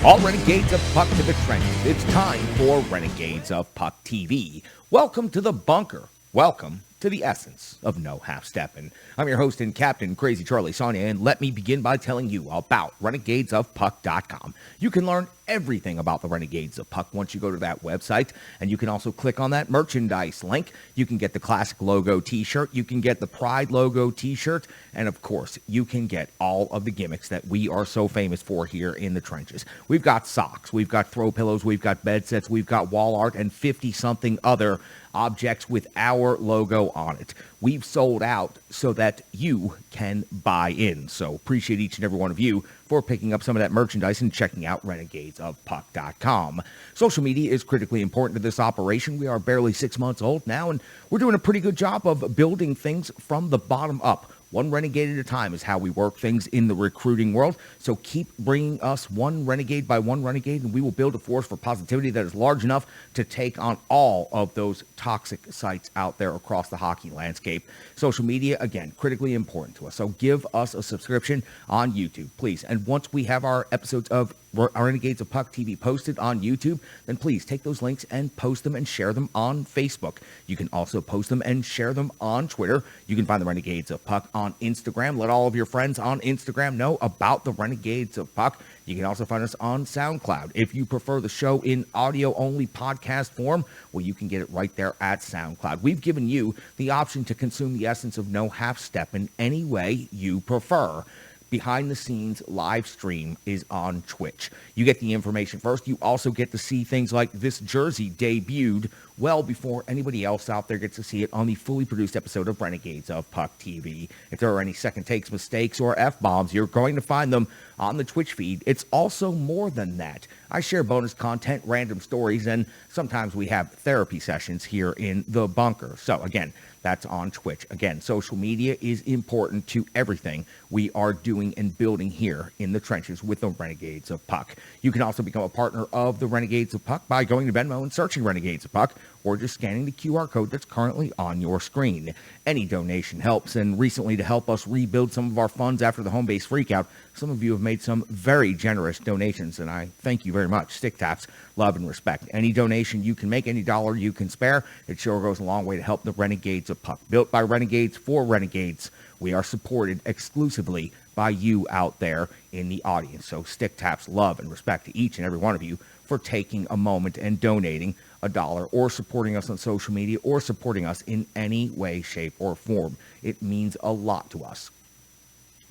All Renegades of Puck to the trenches. It's time for Renegades of Puck TV. Welcome to the bunker. Welcome to the essence of no half-stepping. I'm your host and captain, Crazy Charlie Saunier, and let me begin by telling you about RenegadesOfPuck.com. You can learn everything about the Renegades of Puck once you go to that website, and you can also click on that merchandise link. You can get the classic logo t-shirt, you can get the Pride logo t-shirt, and of course, you can get all of the gimmicks that we are so famous for here in the trenches. We've got socks, we've got throw pillows, we've got bed sets, we've got wall art, and 50-something other objects with our logo on it. We've sold out so that you can buy in. So appreciate each and every one of you for picking up some of that merchandise and checking out RenegadesOfPuck.com. Social media is critically important to this operation. We are barely 6 months old now, and we're doing a pretty good job of building things from the bottom up. One renegade at a time is how we work things in the recruiting world. So keep bringing us one renegade by one renegade, and we will build a force for positivity that is large enough to take on all of those toxic sites out there across the hockey landscape. Social media, again, critically important to us. So give us a subscription on YouTube, please. And once we have our episodes of our Renegades of Puck TV posted on YouTube, then please take those links and post them and share them on Facebook. You can also post them and share them on Twitter. You can find the Renegades of Puck on Instagram. Let all of your friends on Instagram know about the Renegades of Puck. You can also find us on SoundCloud. If you prefer the show in audio-only podcast form, well, you can get it right there at SoundCloud. We've given you the option to consume the essence of no half-step in any way you prefer. Behind-the-scenes live stream is on Twitch. You get the information first. You also get to see things like this jersey debuted well before anybody else out there gets to see it on the fully produced episode of Renegades of Puck TV. If there are any second takes, mistakes, or F-bombs, you're going to find them on the Twitch feed. It's also more than that. I share bonus content, random stories, and sometimes we have therapy sessions here in the bunker. So again, that's on Twitch. Again, social media is important to everything we are doing and building here in the trenches with the Renegades of Puck. You can also become a partner of the Renegades of Puck by going to Venmo and searching Renegades of Puck, or just scanning the QR code that's currently on your screen. Any donation helps, and recently, to help us rebuild some of our funds after the home base freakout, some of you have made some very generous donations, and I thank you very much. Stick taps, love, and respect. Any donation you can make, any dollar you can spare, it sure goes a long way to help the Renegades of Puck. Built by Renegades for Renegades, we are supported exclusively by you out there in the audience. So stick taps, love, and respect to each and every one of you for taking a moment and donating a dollar, or supporting us on social media, or supporting us in any way, shape, or form. It means a lot to us.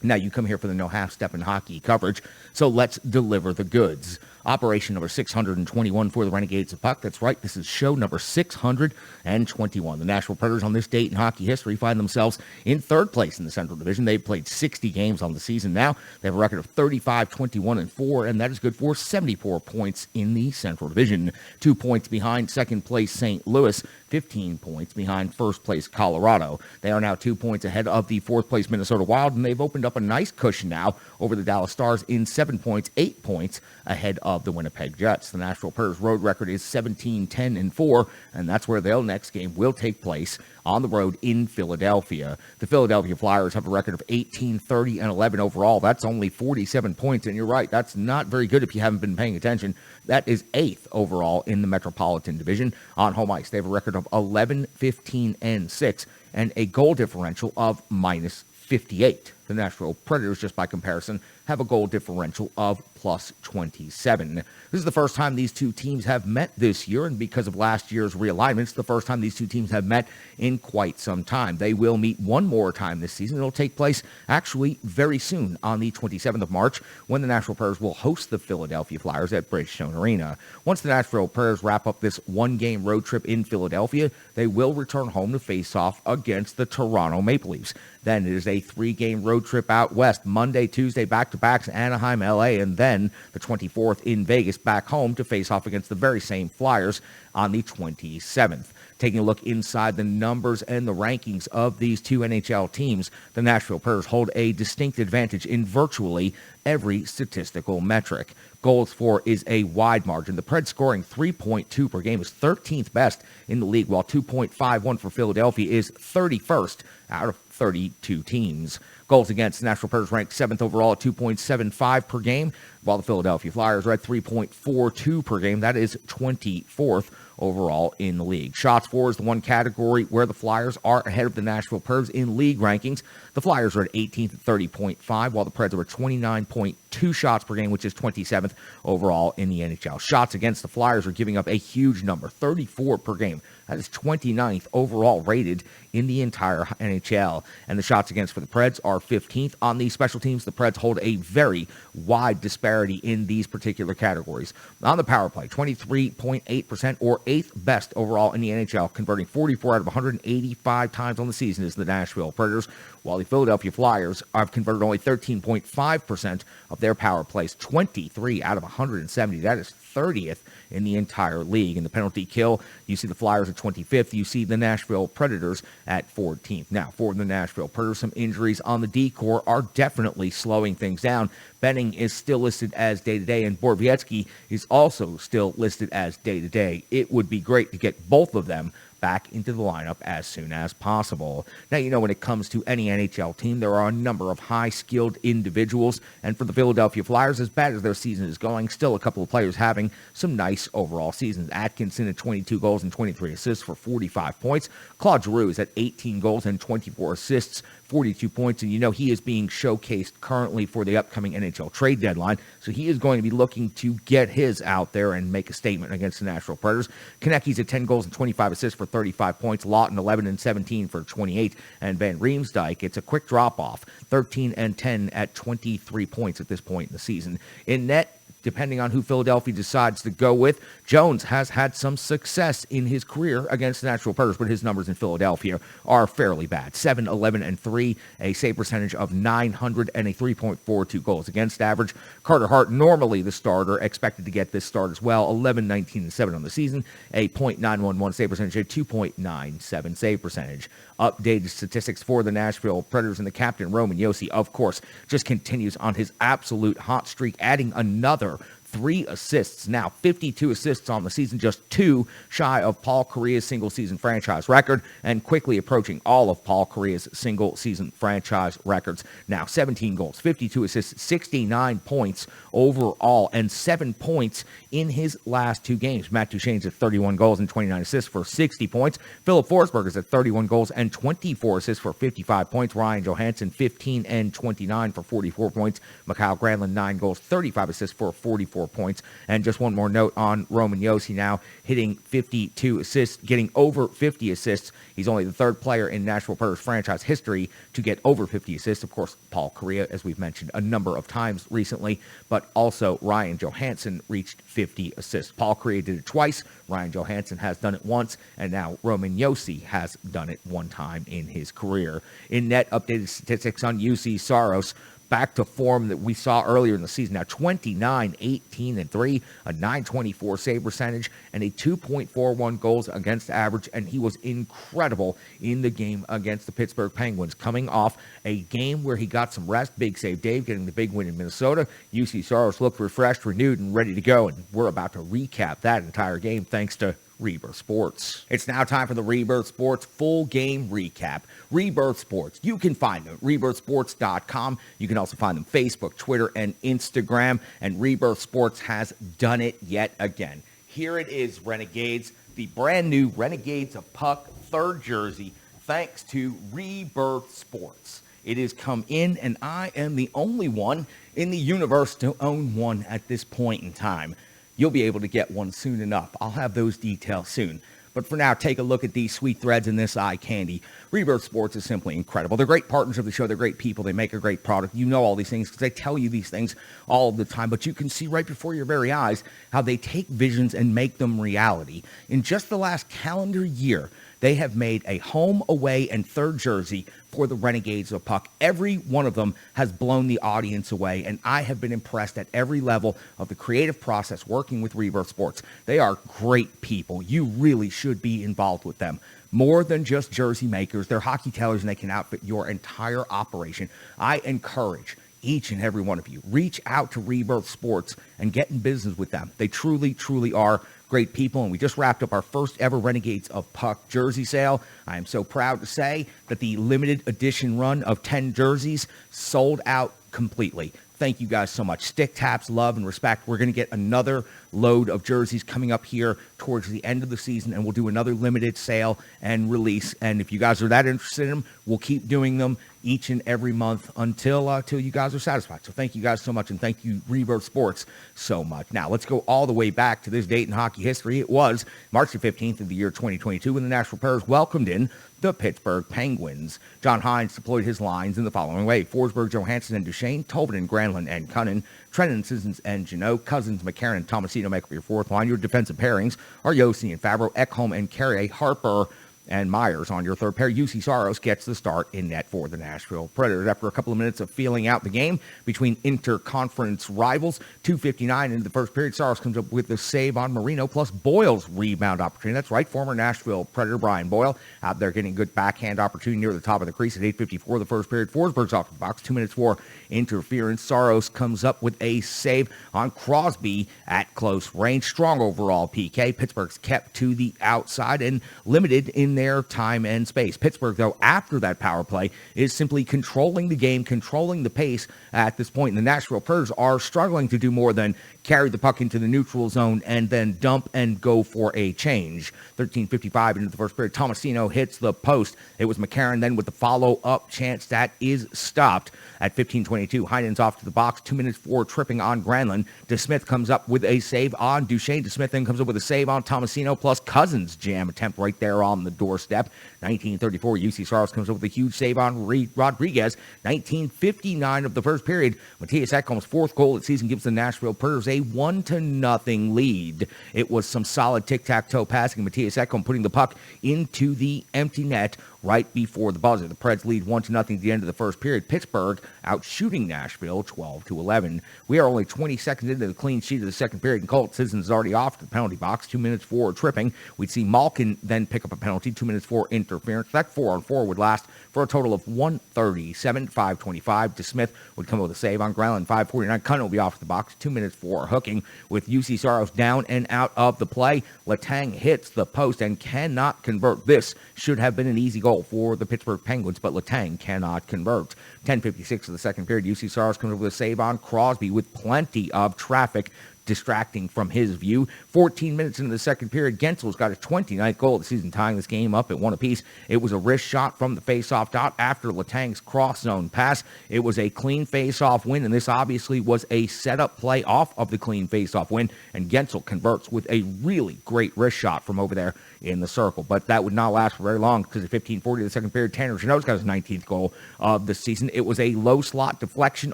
Now, you come here for the no half-step in hockey coverage, so let's deliver the goods. Operation number 621 for the Renegades of Puck. That's right, this is show number 621. The Nashville Predators on this date in hockey history find themselves in third place in the Central Division. They've played 60 games on the season now. They have a record of 35, 21, and 4, and that is good for 74 points in the Central Division. 2 points behind second place St. Louis, 15 points behind first place Colorado. They are now 2 points ahead of the fourth place Minnesota Wild, and they've opened up a nice cushion now over the Dallas Stars in 7 points, 8 points ahead of the Winnipeg Jets. The Nashville Predators road record is 17, 10, and 4, and that's where their next game will take place, on the road in Philadelphia. The Philadelphia Flyers have a record of 18, 30, and 11 overall. That's only 47 points, and you're right, that's not very good if you haven't been paying attention. That is 8th overall in the Metropolitan Division. On home ice, they have a record of 11, 15, and 6, and a goal differential of minus 58. The Nashville Predators, just by comparison, have a goal differential of plus 27. This is the first time these two teams have met this year, and because of last year's realignments, the first time these two teams have met in quite some time. They will meet one more time this season. It'll take place actually very soon on the 27th of March, when the Nashville Predators will host the Philadelphia Flyers at Bridgestone Arena. Once the Nashville Predators wrap up this one-game road trip in Philadelphia, they will return home to face off against the Toronto Maple Leafs. Then it is a 3-game road trip out west, Monday, Tuesday, back-to-backs, Anaheim, LA, and then the 24th in Vegas, back home to face off against the very same Flyers on the 27th. Taking a look inside the numbers and the rankings of these two NHL teams, the Nashville Predators hold a distinct advantage in virtually every statistical metric. Goals for is a wide margin. The Preds scoring 3.2 per game is 13th best in the league, while 2.51 for Philadelphia is 31st out of 32 teams. Goals against, the Nashville Predators ranked 7th overall at 2.75 per game, while the Philadelphia Flyers are at 3.42 per game. That is 24th overall in the league. Shots for is the one category where the Flyers are ahead of the Nashville Preds in league rankings. The Flyers are at 18th at 30.5, while the Preds are at 29.2 shots per game, which is 27th overall in the NHL. Shots against, the Flyers are giving up a huge number, 34 per game. That is 29th overall rated in the entire NHL. And the shots against for the Preds are 15th. On these special teams, the Preds hold a very wide disparity in these particular categories. On the power play, 23.8% or 8th best overall in the NHL, converting 44 out of 185 times on the season is the Nashville Predators, while the Philadelphia Flyers have converted only 13.5% of their power plays, 23 out of 170. That is 30th in the entire league. In the penalty kill, you see the Flyers at 25th. You see the Nashville Predators at 14th. Now, for the Nashville Predators, some injuries on the D-core are definitely slowing things down. Benning is still listed as day-to-day, and Borowiecki is also still listed as day-to-day. It would be great to get both of them back into the lineup as soon as possible. Now, you know, when it comes to any NHL team, there are a number of high-skilled individuals, and for the Philadelphia Flyers, as bad as their season is going, still a couple of players having some nice overall seasons. Atkinson at 22 goals and 23 assists for 45 points. Claude Giroux is at 18 goals and 24 assists, 42 points, and you know he is being showcased currently for the upcoming NHL trade deadline, so he is going to be looking to get his out there and make a statement against the Nashville Predators. Konecny's at 10 goals and 25 assists for 35 points, Lawton 11 and 17 for 28, and Van Riemsdyk, it's a quick drop-off, 13 and 10 at 23 points at this point in the season. In net, depending on who Philadelphia decides to go with, Jones has had some success in his career against the Nashville Predators, but his numbers in Philadelphia are fairly bad. 7, 11, and 3, a save percentage of 900 and a 3.42 goals against average. Carter Hart, normally the starter, expected to get this start as well. 11, 19, and 7 on the season, a .911 save percentage, a 2.97 save percentage. Updated statistics for the Nashville Predators, and the captain, Roman Yossi, of course, just continues on his absolute hot streak, adding another 3 assists. Now, 52 assists on the season, just 2 shy of Paul Kariya's single-season franchise record, and quickly approaching all of Paul Kariya's single-season franchise records. Now, 17 goals, 52 assists, 69 points overall, and 7 points in his last 2 games. Matt Duchene's at 31 goals and 29 assists for 60 points. Philip Forsberg is at 31 goals and 24 assists for 55 points. Ryan Johansson, 15 and 29 for 44 points. Mikhail Granlund, 9 goals, 35 assists for 44 points. And just one more note on Roman Yossi now hitting 52 assists, getting over 50 assists. He's only the 3rd player in Nashville Predators franchise history to get over 50 assists. Of course, Paul Kariya, as we've mentioned a number of times recently, but also Ryan Johansson reached 50 assists. Paul Kariya did it twice. Ryan Johansson has done it once, and now Roman Yossi has done it 1 time in his career. In net, updated statistics on UC Saros, back to form that we saw earlier in the season. Now 29, 18, and 3, a 924 save percentage, and a 2.41 goals against average, and he was incredible in the game against the Pittsburgh Penguins, coming off a game where he got some rest. Big save Dave getting the big win in Minnesota. UC Saros looked refreshed, renewed, and ready to go, and we're about to recap that entire game thanks to Rebirth Sports. It's now time for the Rebirth Sports full game recap. Rebirth Sports, you can find them at rebirthsports.com. You can also find them Facebook, Twitter, and Instagram. And Rebirth Sports has done it yet again. Here it is, Renegades, the brand new Renegades of Puck 3rd jersey, thanks to Rebirth Sports. It has come in, and I am the only one in the universe to own one at this point in time. You'll be able to get one soon enough. I'll have those details soon. But for now, take a look at these sweet threads and this eye candy. Rebirth Sports is simply incredible. They're great partners of the show. They're great people. They make a great product. You know all these things because they tell you these things all the time. But you can see right before your very eyes how they take visions and make them reality. In just the last calendar year, they have made a home, away, and 3rd jersey for the Renegades of Puck. Every one of them has blown the audience away, and I have been impressed at every level of the creative process working with Rebirth Sports. They are great people. You really should be involved with them. More than just jersey makers, they're hockey tailors, and they can outfit your entire operation. I encourage each and every one of you. Reach out to Rebirth Sports and get in business with them. They truly, truly are great people, and we just wrapped up our first ever Renegades of Puck jersey sale. I am so proud to say that the limited edition run of 10 jerseys sold out completely. Thank you guys so much. Stick taps, love, and respect. We're going to get another load of jerseys coming up here towards the end of the season, and we'll do another limited sale and release. And if you guys are that interested in them, we'll keep doing them each and every month until you guys are satisfied. So thank you guys so much, and thank you, Rebirth Sports, so much. Now, let's go all the way back to this date in hockey history. It was March the 15th of the year 2022 when the Nashville Preds welcomed in the Pittsburgh Penguins. John Hines deployed his lines in the following way: Forsberg, Johansson, and Duchesne, Tolvanen, Granlund, and Cunnin, Trennan, Sissons, and Janot, Cousins, McCarron, and Tomasino make up your fourth line. Your defensive pairings are Yossi and Favreau, Ekholm and Carrier, Harper, and Myers on your third pair. Yossi Saros gets the start in net for the Nashville Predators. After a couple of minutes of feeling out the game between interconference rivals, 2:59 into the first period, Saros comes up with the save on Marino, plus Boyle's rebound opportunity. That's right, former Nashville Predator Brian Boyle out there getting a good backhand opportunity near the top of the crease at 8:54 the first period. Forsberg's off the box, 2 minutes for interference. Saros comes up with a save on Crosby at close range. Strong overall PK. Pittsburgh's kept to the outside and limited in their time and space. Pittsburgh, though, after that power play, is simply controlling the game, controlling the pace at this point. And the Nashville Predators are struggling to do more than carry the puck into the neutral zone and then dump and go for a change. 13:55 into the first period, Tomasino hits the post. It was McCarron then with the follow-up chance that is stopped. At 15:22, Heinen's off to the box, 2 minutes for tripping on Granlund. DeSmith comes up with a save on Duchesne. DeSmith then comes up with a save on Tomasino, plus Cousins' jam attempt right there on the doorstep. 19:34, UC Saros comes up with a huge save on Rodriguez. 19:59 of the first period, Matthias Ekholm's fourth goal of the season gives the Nashville Predators a 1-0 lead. It was some solid tic-tac-toe passing. Matthias Ekholm putting the puck into the empty net right before the buzzer. The Preds lead 1-0 at the end of the first period. Pittsburgh out shooting Nashville 12-11. We are only 20 seconds into the clean sheet of the second period, and Colt Sissons is already off to the penalty box. 2 minutes for tripping. We'd see Malkin then pick up a penalty. 2 minutes for interference. That 4-on-4 would last for a total of 1:37. 5:25. DeSmith would come up with a save on Granlund. 5:49. Cunnin will be off the box. 2 minutes for hooking. With UC Saros down and out of the play, Letang hits the post and cannot convert. This should have been an easy goal for the Pittsburgh Penguins, but Letang cannot convert. 10:56 of the second period, UC Saros comes up with a save on Crosby with plenty of traffic distracting from his view. 14 minutes into the second period, Gensel's got his 29th goal of the season, tying this game up at 1 apiece. It was a wrist shot from the face-off dot after Letang's cross-zone pass. It was a clean face-off win, and this obviously was a setup play off of the clean face-off win, and Gensel converts with a really great wrist shot from over there in the circle. But that would not last for very long, because at 15:40 of the second period, Tanner Jeannot's got his 19th goal of the season. It was a low slot deflection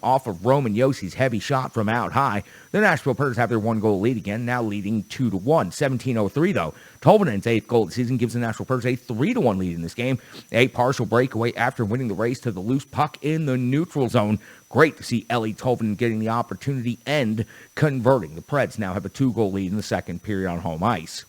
off of Roman Yossi's heavy shot from out high. The Nashville Predators have their 1-goal lead again, now leading 2-1. 17:03 though. Tolvanen's 8th goal of the season gives the Nashville Predators a 3-1 lead in this game. A partial breakaway after winning the race to the loose puck in the neutral zone. Great to see Ellie Tolvanen getting the opportunity and converting. The Preds now have a 2-goal lead in the second period on home ice.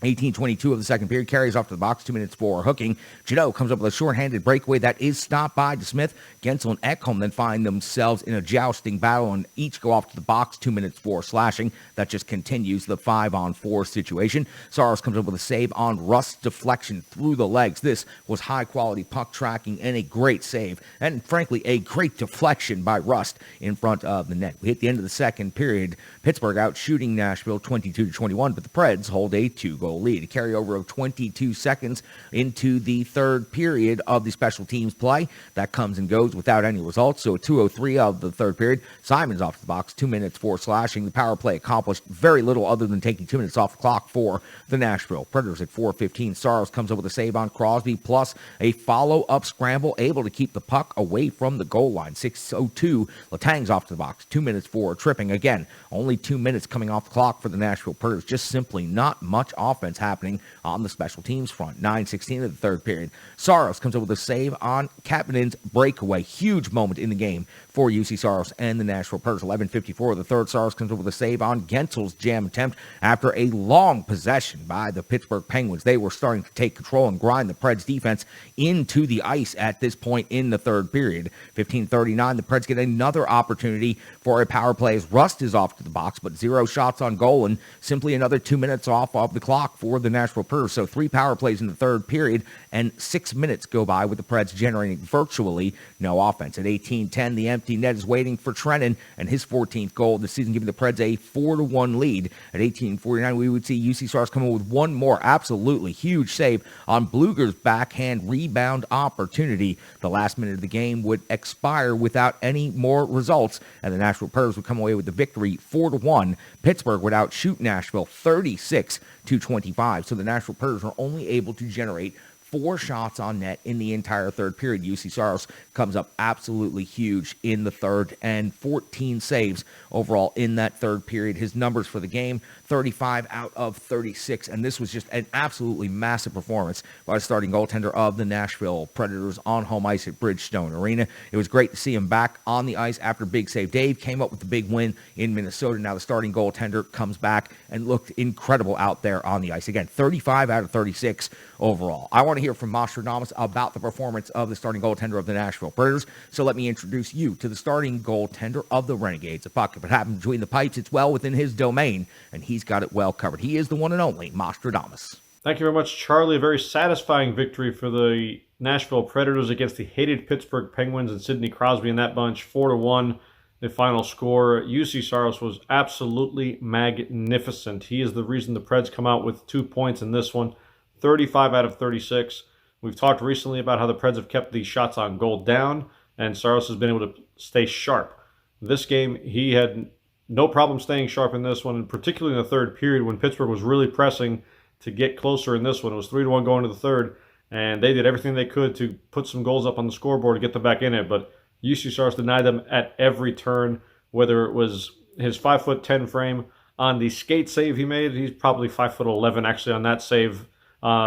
18:22 of the second period, carries off to the box, 2 minutes for hooking. Janot comes up with a shorthanded breakaway that is stopped by DeSmith. Gensel and Ekholm then find themselves in a jousting battle and each go off to the box, 2 minutes for slashing. That just continues the 5-on-4 situation. Saros comes up with a save on Rust's deflection through the legs. This was high-quality puck tracking and a great save, and frankly, a great deflection by Rust in front of the net. We hit the end of the second period. Pittsburgh out shooting Nashville 22-21, but the Preds hold a 2-goal lead. A carryover of 22 seconds into the third period of the special teams play. That comes and goes without any results. So at 2:03 of the third period, Simon's off the box, 2 minutes for slashing. The power play accomplished very little other than taking 2 minutes off the clock for the Nashville Predators. At 4:15, Saros comes up with a save on Crosby, plus a follow-up scramble, able to keep the puck away from the goal line. 6:02, Letang's off to the box, 2 minutes for tripping. Again, only 2 minutes coming off the clock for the Nashville Predators. Just simply not much offense offense happening on the special teams front. 9:16 of the third period. Saros comes up with a save on Kapanen's breakaway. Huge moment in the game for UC Saros and the Nashville Predators. 11:54 of the third. Saros comes up with a save on Gensel's jam attempt after a long possession by the Pittsburgh Penguins. They were starting to take control and grind the Preds defense into the ice at this point in the third period. 15:39, the Preds get another opportunity for a power play as Rust is off to the box, but 0 shots on goal and simply another 2 minutes off of the clock for the Nashville Predators. So 3 power plays in the third period and 6 minutes go by with the Preds generating virtually no offense. At 18:10, the empty net is waiting for Trennan and his 14th goal of the season, giving the Preds a 4-1 lead. At 18:49, we would see UC Saros come in with one more absolutely huge save on Bluger's backhand rebound opportunity. The last minute of the game would expire without any more results, and the Nashville Predators would come away with the victory 4-1. Pittsburgh would outshoot Nashville 36-25, so the Nashville Predators are only able to generate 4 shots on net in the entire third period. UC Saros comes up absolutely huge in the third and 14 saves overall in that third period. His numbers for the game, 35 out of 36, and this was just an absolutely massive performance by the starting goaltender of the Nashville Predators on home ice at Bridgestone Arena. It was great to see him back on the ice after Big Save Dave came up with the big win in Minnesota. Now the starting goaltender comes back and looked incredible out there on the ice. Again, 35 out of 36 overall. I want to hear from Nostradamus about the performance of the starting goaltender of the Nashville Predators, so let me introduce you to the starting goaltender of the Renegades of Puck. If it happens between the pipes, it's well within his domain, and he's got it well covered. He is the one and only Nostradamus. Thank you very much, Charlie. A very satisfying victory for the Nashville Predators against the hated Pittsburgh Penguins and Sidney Crosby in that bunch. 4-1, the final score. UC Saros was absolutely magnificent. He is the reason the Preds come out with 2 points in this one. 35 out of 36. We've talked recently about how the Preds have kept the shots on goal down, and Saros has been able to stay sharp. This game, he had no problem staying sharp in this one, and particularly in the third period when Pittsburgh was really pressing to get closer in this one. It was 3-1 going to the third, and they did everything they could to put some goals up on the scoreboard to get them back in it, but UC Saros denied them at every turn, whether it was his 5'10" frame on the skate save he made. He's probably 5'11" actually on that save,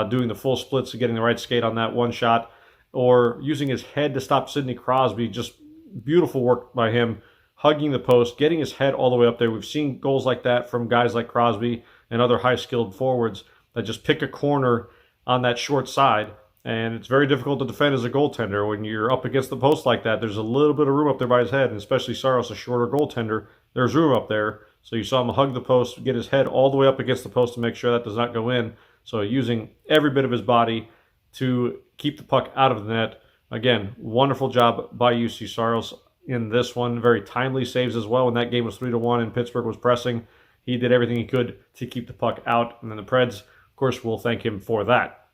doing the full splits and getting the right skate on that one shot, or using his head to stop Sidney Crosby. Just beautiful work by him, hugging the post, getting his head all the way up there. We've seen goals like that from guys like Crosby and other high-skilled forwards that just pick a corner on that short side, and it's very difficult to defend as a goaltender. When you're up against the post like that, there's a little bit of room up there by his head, and especially Saros, a shorter goaltender, there's room up there. So you saw him hug the post, get his head all the way up against the post to make sure that does not go in. So using every bit of his body to keep the puck out of the net. Again, wonderful job by UC Saros in this one. Very timely saves as well. When that game was 3-1 and Pittsburgh was pressing, he did everything he could to keep the puck out. And then the Preds, of course, will thank him for that.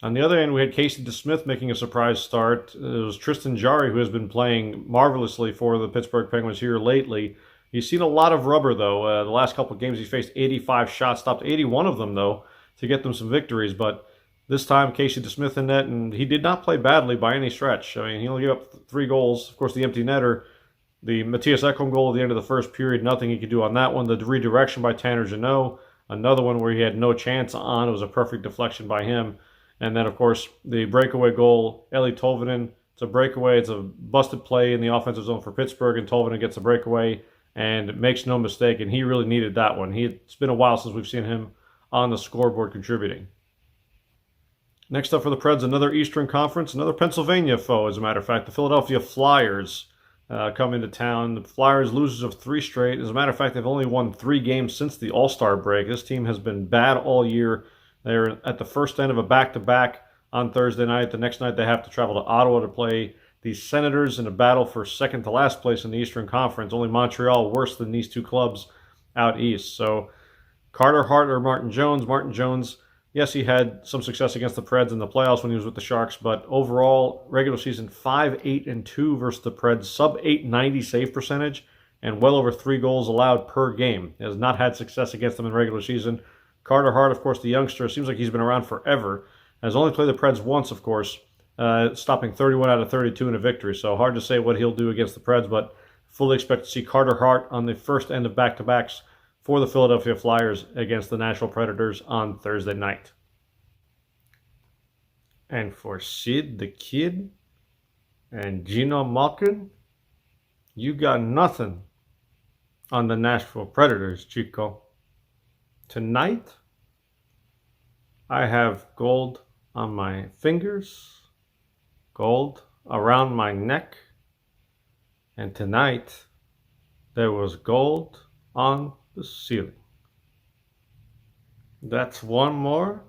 On the other end, we had Casey DeSmith making a surprise start. It was Tristan Jarry, who has been playing marvelously for the Pittsburgh Penguins here lately. He's seen a lot of rubber, though. The last couple of games, he's faced 85 shots, stopped 81 of them, though, to get them some victories. But this time, Casey DeSmith in net, and he did not play badly by any stretch. I mean, he only gave up 3 goals. Of course, the empty netter, the Matthias Ekholm goal at the end of the first period, nothing he could do on that one. The redirection by Tanner Jeannot, another one where he had no chance on. It was a perfect deflection by him. And then, of course, the breakaway goal, Eli Tolvanen. It's a breakaway. It's a busted play in the offensive zone for Pittsburgh, and Tolvanen gets a breakaway and makes no mistake, and he really needed that one. It's been a while since we've seen him on the scoreboard contributing. Next up for the Preds, another Eastern Conference, another Pennsylvania foe, as a matter of fact. The Philadelphia Flyers come into town. The Flyers losers of 3 straight. As a matter of fact, they've only won 3 games since the All-Star break. This team has been bad all year. They're at the first end of a back-to-back on Thursday night. The next night they have to travel to Ottawa to play the Senators in a battle for second to last place in the Eastern Conference. Only Montreal worse than these 2 clubs out east. So Carter Hart or Martin Jones. Martin Jones, yes, he had some success against the Preds in the playoffs when he was with the Sharks, but overall, regular season 5-8-2 versus the Preds, sub-890 save percentage, and well over 3 goals allowed per game. He has not had success against them in regular season. Carter Hart, of course, the youngster, seems like he's been around forever. Has only played the Preds once, of course, stopping 31 out of 32 in a victory. So hard to say what he'll do against the Preds, but fully expect to see Carter Hart on the first end of back-to-backs for the Philadelphia Flyers against the Nashville Predators on Thursday night. And for Sid the Kid and Gino Malkin, you got nothing on the Nashville Predators, Chico. Tonight, I have gold on my fingers, gold around my neck, and tonight there was gold on the ceiling. That's one more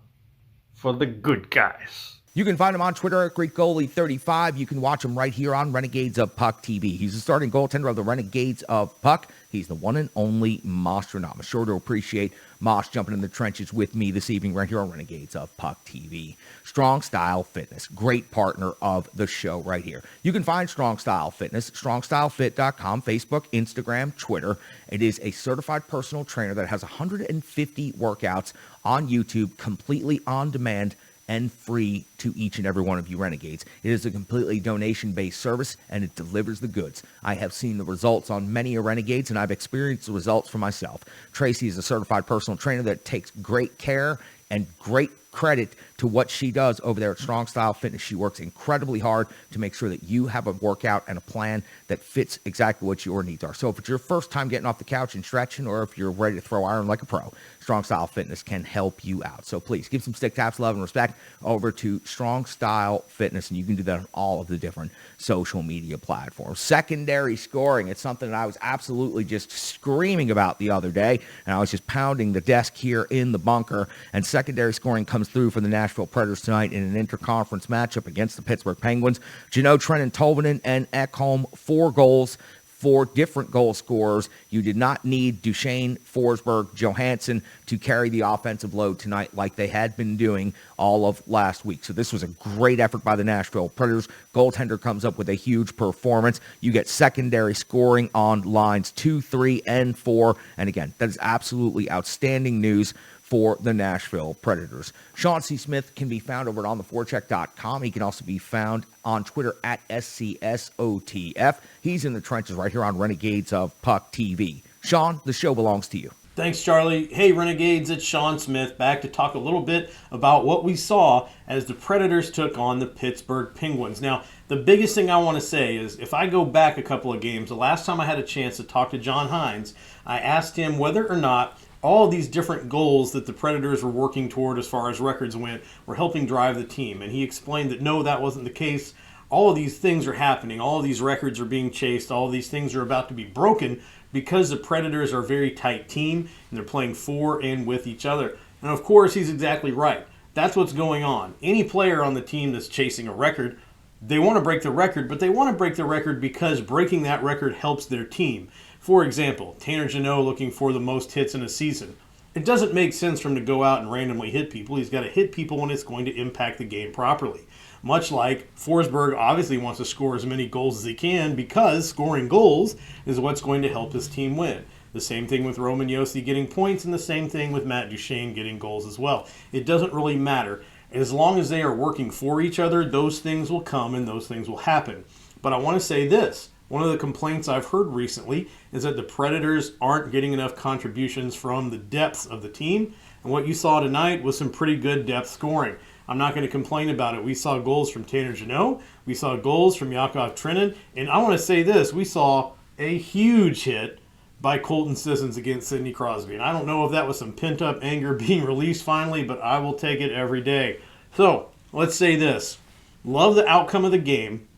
for the good guys. You can find him on Twitter at GreekGoalie35. You can watch him right here on Renegades of Puck TV. He's the starting goaltender of the Renegades of Puck. He's the one and only Mostronaut. I'm sure to appreciate Mosh jumping in the trenches with me this evening right here on Renegades of Puck TV. Strong Style Fitness, great partner of the show right here. You can find Strong Style Fitness, strongstylefit.com, Facebook, Instagram, Twitter. It is a certified personal trainer that has 150 workouts on YouTube, completely on demand and free to each and every one of you Renegades. It is a completely donation-based service, and it delivers the goods. I have seen the results on many Renegades, and I've experienced the results for myself. Tracy is a certified personal trainer that takes great care and great credit to what she does over there at Strong Style Fitness. She works incredibly hard to make sure that you have a workout and a plan that fits exactly what your needs are. So if it's your first time getting off the couch and stretching, or if you're ready to throw iron like a pro, Strong Style Fitness can help you out. So please give some stick taps, love, and respect over to Strong Style Fitness, and you can do that on all of the different social media platforms. Secondary scoring, it's something that I was absolutely just screaming about the other day, and I was just pounding the desk here in the bunker, and secondary scoring comes through for the Nashville Predators tonight in an interconference matchup against the Pittsburgh Penguins. Janot, Trennan, Tolvanen, and Ekholm, 4 goals, 4 different goal scorers. You did not need Duchesne, Forsberg, Johansson to carry the offensive load tonight like they had been doing all of last week. So this was a great effort by the Nashville Predators. Goaltender comes up with a huge performance. You get secondary scoring on lines 2, 3, and 4. And again, that is absolutely outstanding news for the Nashville Predators. Sean C. Smith can be found over at ontheforecheck.com. He can also be found on Twitter at SCSOTF. He's in the trenches right here on Renegades of Puck TV. Sean, the show belongs to you. Thanks, Charlie. Hey, Renegades, it's Sean Smith, back to talk a little bit about what we saw as the Predators took on the Pittsburgh Penguins. Now, the biggest thing I want to say is, if I go back a couple of games, the last time I had a chance to talk to John Hines, I asked him whether or not all these different goals that the Predators were working toward as far as records went were helping drive the team. And he explained that no, that wasn't the case. All of these things are happening. All of these records are being chased. All of these things are about to be broken because the Predators are a very tight team and they're playing for and with each other. And of course, he's exactly right. That's what's going on. Any player on the team that's chasing a record, they want to break the record, but they want to break the record because breaking that record helps their team. For example, Tanner Jeannot looking for the most hits in a season. It doesn't make sense for him to go out and randomly hit people. He's got to hit people when it's going to impact the game properly. Much like Forsberg obviously wants to score as many goals as he can because scoring goals is what's going to help his team win. The same thing with Roman Yossi getting points, and the same thing with Matt Duchene getting goals as well. It doesn't really matter. As long as they are working for each other, those things will come and those things will happen. But I want to say this. One of the complaints I've heard recently is that the Predators aren't getting enough contributions from the depths of the team. And what you saw tonight was some pretty good depth scoring. I'm not going to complain about it. We saw goals from Tanner Jeannot. We saw goals from Yakov Trenin. And I want to say this. We saw a huge hit by Colton Sissons against Sidney Crosby. And I don't know if that was some pent-up anger being released finally, but I will take it every day. So, let's say this. Love the outcome of the game.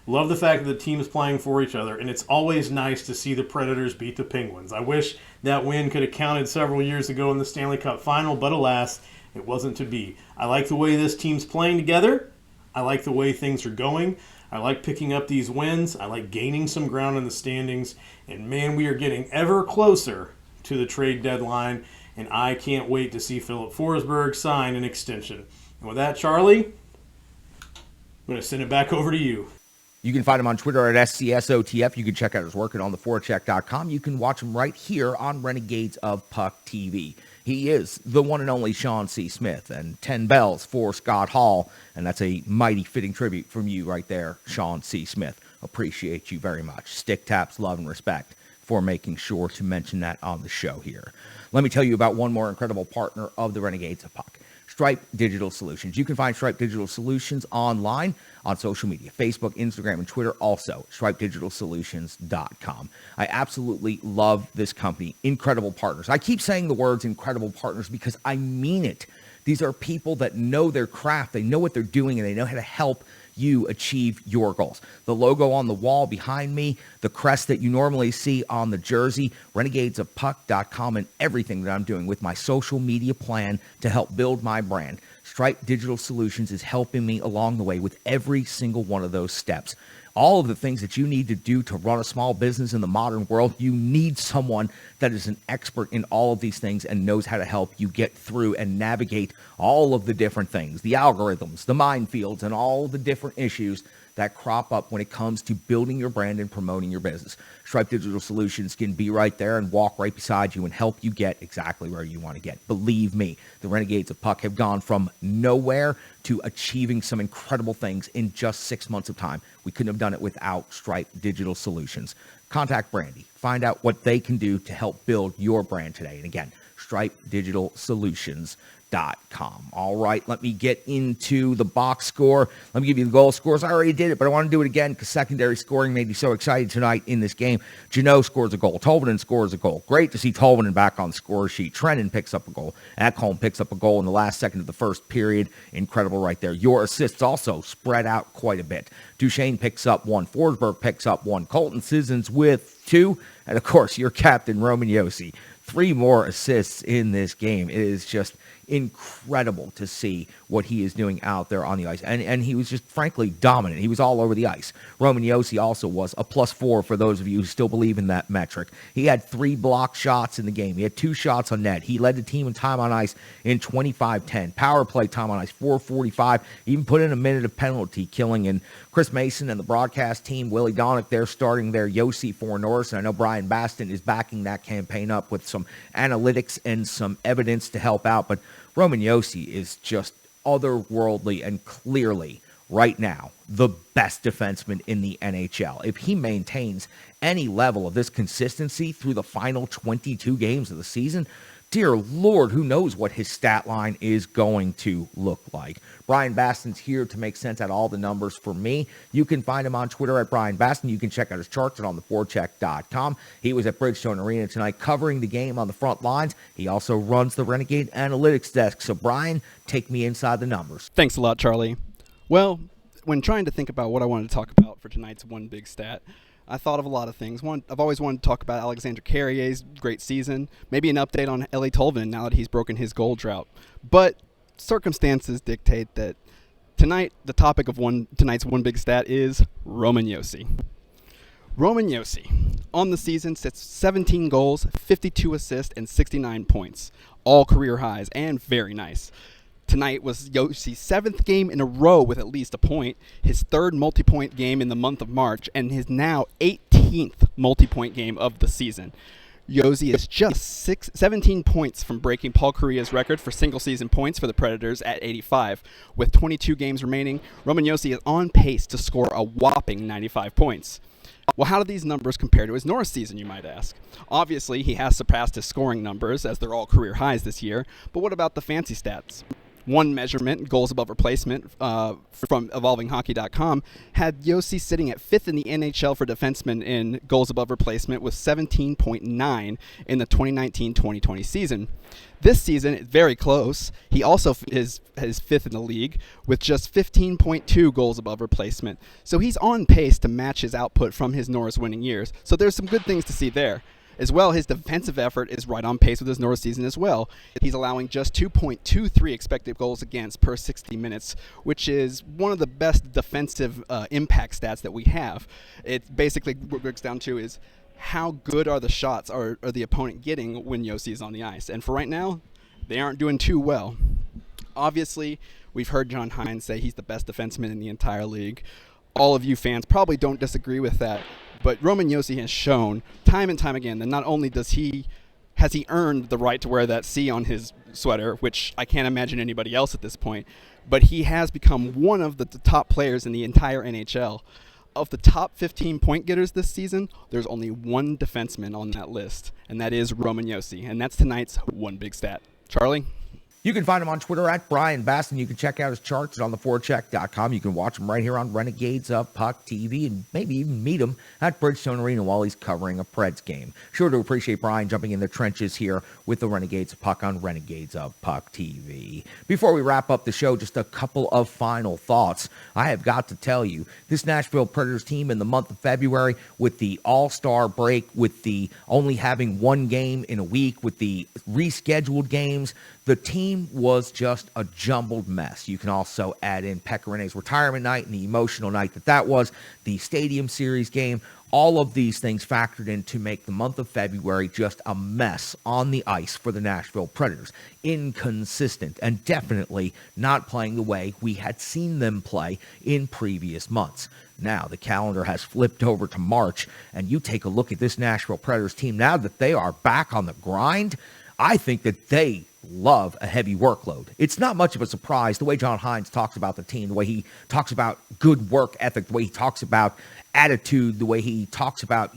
Love the fact that the team is playing for each other, and it's always nice to see the Predators beat the Penguins. I wish that win could have counted several years ago in the Stanley Cup Final, but alas, it wasn't to be. I like the way this team's playing together. I like the way things are going. I like picking up these wins. I like gaining some ground in the standings. And man, we are getting ever closer to the trade deadline, and I can't wait to see Philip Forsberg sign an extension. And with that, Charlie, I'm going to send it back over to you. You can find him on Twitter at SCSOTF. You can check out his work at ontheforecheck.com. You can watch him right here on Renegades of Puck TV. He is the one and only Sean C. Smith, and 10 bells for Scott Hall, and that's a mighty fitting tribute from you right there, Sean C. Smith. Appreciate you very much. Stick taps, love, and respect for making sure to mention that on the show here. Let me tell you about one more incredible partner of the Renegades of Puck, Stripe Digital Solutions. You can find Stripe Digital Solutions online on social media, Facebook, Instagram, and Twitter. Also, stripedigitalsolutions.com. I absolutely love this company. Incredible partners. I keep saying the words incredible partners because I mean it. These are people that know their craft. They know what they're doing, and they know how to help you achieve your goals. The logo on the wall behind me, the crest that you normally see on the jersey, renegadesofpuck.com, and everything that I'm doing with my social media plan to help build my brand. Stripe Digital Solutions is helping me along the way with every single one of those steps. All of the things that you need to do to run a small business in the modern world, you need someone that is an expert in all of these things and knows how to help you get through and navigate all of the different things, the algorithms, the minefields, and all the different issues that crop up when it comes to building your brand and promoting your business. Stripe Digital Solutions can be right there and walk right beside you and help you get exactly where you want to get. Believe me, the Renegades of Puck have gone from nowhere to achieving some incredible things in just 6 months of time. We couldn't have done it without Stripe Digital Solutions. Contact Brandy. Find out what they can do to help build your brand today. And again, stripedigitalsolutions.com. All right, let me get into the box score. Let me give you the goal scores. I already did it, but I want to do it again because secondary scoring made me so excited tonight in this game. Janot scores a goal. Tolvanen scores a goal. Great to see Tolvanen back on the score sheet. Trennan picks up a goal. Ekholm picks up a goal in the last second of the first period. Incredible right there. Your assists also spread out quite a bit. Duchesne picks up one. Forsberg picks up one. Colton Sissons with two. And, of course, your captain, Roman Yossi. 3 more assists in this game. It is just incredible to see what he is doing out there on the ice. And he was just, frankly, dominant. He was all over the ice. Roman Yossi also was a +4 for those of you who still believe in that metric. He had 3 block shots in the game. He had 2 shots on net. He led the team in time on ice in 25-10. Power play time on ice, 4:45. Even put in a minute of penalty killing. And Chris Mason and the broadcast team, Willie Donick, they're starting their Yossi for Norris. And I know Brian Baston is backing that campaign up with some analytics and some evidence to help out. But Roman Yossi is just otherworldly and clearly right now the best defenseman in the NHL. If he maintains any level of this consistency through the final 22 games of the season, dear Lord, who knows what his stat line is going to look like. Brian Baston's here to make sense out of all the numbers for me. You can find him on Twitter at Brian Baston. You can check out his charts on theforecheck.com. He was at Bridgestone Arena tonight covering the game on the front lines. He also runs the Renegade Analytics desk. So, Brian, take me inside the numbers. Thanks a lot, Charlie. Well, when trying to think about what I wanted to talk about for tonight's one big stat, I thought of a lot of things. One, I've always wanted to talk about Alexander Carrier's great season, maybe an update on Eeli Tolvanen now that he's broken his goal drought. But circumstances dictate that tonight, the topic of tonight's one big stat is Roman Yossi. Roman Yossi, on the season, sits 17 goals, 52 assists, and 69 points. All career highs, and very nice. Tonight was Yossi's 7th game in a row with at least a point, his 3rd multi-point game in the month of March, and his now 18th multi-point game of the season. Yossi is just 17 points from breaking Paul Kariya's record for single-season points for the Predators at 85. With 22 games remaining, Roman Yossi is on pace to score a whopping 95 points. Well, how do these numbers compare to his Norris season, you might ask? Obviously, he has surpassed his scoring numbers, as they're all career highs this year, but what about the fancy stats? One measurement, goals above replacement, from evolvinghockey.com, had Yossi sitting at 5th in the NHL for defensemen in goals above replacement with 17.9 in the 2019-2020 season. This season, very close. He also is 5th in the league with just 15.2 goals above replacement. So he's on pace to match his output from his Norris winning years. So there's some good things to see there. As well, his defensive effort is right on pace with his Norris season as well. He's allowing just 2.23 expected goals against per 60 minutes, which is one of the best defensive impact stats that we have. It basically breaks down to is how good are the shots are the opponent getting when Yossi is on the ice. And for right now, they aren't doing too well. Obviously, we've heard John Hines say he's the best defenseman in the entire league. All of you fans probably don't disagree with that. But Roman Yossi has shown time and time again that not only has he earned the right to wear that C on his sweater, which I can't imagine anybody else at this point, but he has become one of the top players in the entire NHL. of the top 15 point getters this season, there's only one defenseman on that list, and that is Roman Yossi. And that's tonight's one big stat. Charlie? You can find him on Twitter at Brian Baston. You can check out his charts at ontheforecheck.com. You can watch him right here on Renegades of Puck TV and maybe even meet him at Bridgestone Arena while he's covering a Preds game. Sure to appreciate Brian jumping in the trenches here with the Renegades of Puck on Renegades of Puck TV. Before we wrap up the show, just a couple of final thoughts. I have got to tell you, this Nashville Predators team in the month of February, with the All-Star break, with the only having one game in a week, with the rescheduled games, the team was just a jumbled mess. You can also add in Pekka Rinne's retirement night and the emotional night that was, the Stadium Series game. All of these things factored in to make the month of February just a mess on the ice for the Nashville Predators. Inconsistent and definitely not playing the way we had seen them play in previous months. Now the calendar has flipped over to March, and you take a look at this Nashville Predators team now that they are back on the grind. I think that they love a heavy workload. It's not much of a surprise the way John Hines talks about the team, the way he talks about good work ethic, the way he talks about attitude, the way he talks about,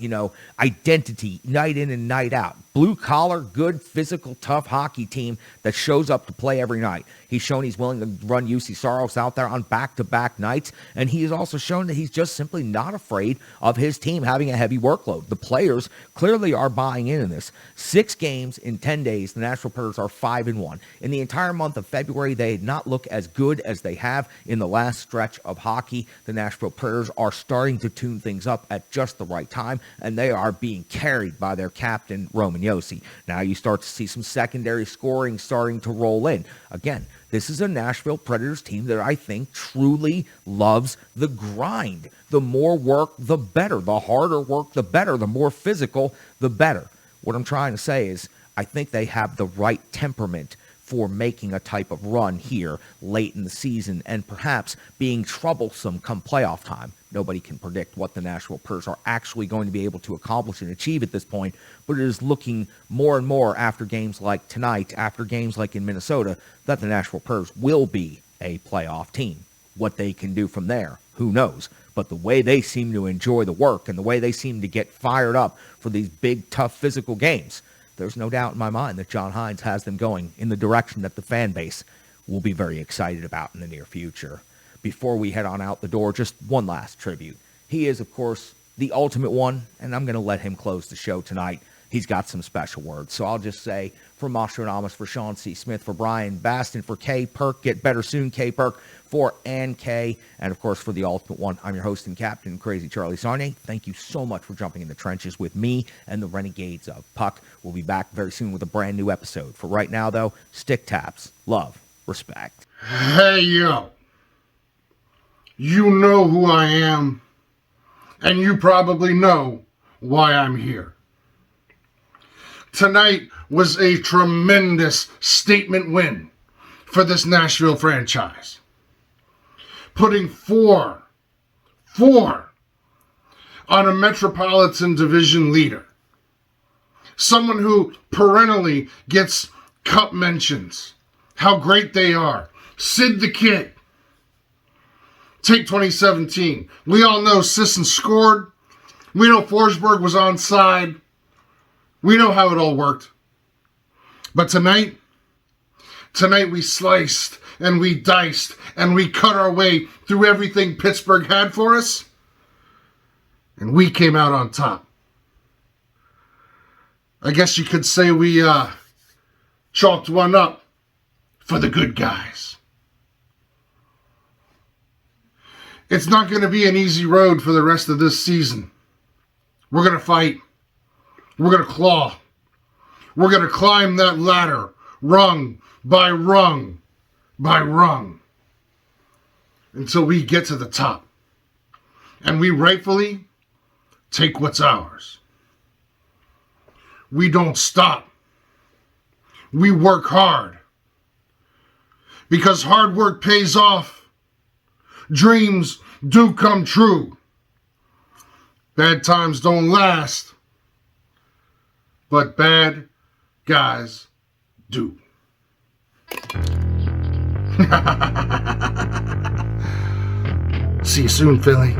identity, night in and night out. Blue collar, good, physical, tough hockey team that shows up to play every night. He's shown he's willing to run Yossi Saros out there on back-to-back nights, and he has also shown that he's just simply not afraid of his team having a heavy workload. The players clearly are buying in this. 6 games in 10 days, the Nashville Predators are 5-1. In the entire month of February, they did not look as good as they have in the last stretch of hockey. The Nashville Predators are starting to tune things up at just the right time, and they are being carried by their captain, Roman Yossi. Now you start to see some secondary scoring starting to roll in. Again, this is a Nashville Predators team that I think truly loves the grind. The more work, the better. The harder work, the better. The more physical, the better. What I'm trying to say is I think they have the right temperament for making a type of run here late in the season and perhaps being troublesome come playoff time. Nobody can predict what the Nashville Predators are actually going to be able to accomplish and achieve at this point, but it is looking more and more after games like tonight, after games like in Minnesota, that the Nashville Predators will be a playoff team. What they can do from there, who knows? But the way they seem to enjoy the work and the way they seem to get fired up for these big, tough physical games, there's no doubt in my mind that John Hines has them going in the direction that the fan base will be very excited about in the near future. Before we head on out the door, just one last tribute. He is, of course, the ultimate one, and I'm going to let him close the show tonight. He's got some special words. So I'll just say, for Mastronomus, for Sean C. Smith, for Brian Baston, for K. Perk, get better soon, K. Perk, for Ann K., and of course for the ultimate one, I'm your host and captain, Crazy Charlie Saunier. Thank you so much for jumping in the trenches with me and the Renegades of Puck. We'll be back very soon with a brand new episode. For right now, though, stick taps, love, respect. Hey, yo. You know who I am, and you probably know why I'm here. Tonight was a tremendous statement win for this Nashville franchise. Putting four on a Metropolitan Division leader. Someone who perennially gets cup mentions. How great they are. Sid the Kid. Take 2017. We all know Sisson scored. We know Forsberg was onside. We know how it all worked. But tonight we sliced and we diced and we cut our way through everything Pittsburgh had for us. And we came out on top. I guess you could say we chalked one up for the good guys. It's not going to be an easy road for the rest of this season. We're going to fight. We're going to claw. We're going to climb that ladder, rung by rung by rung, until we get to the top. And we rightfully take what's ours. We don't stop. We work hard. Because hard work pays off. Dreams do come true. Bad times don't last, but bad guys do. See you soon, Philly.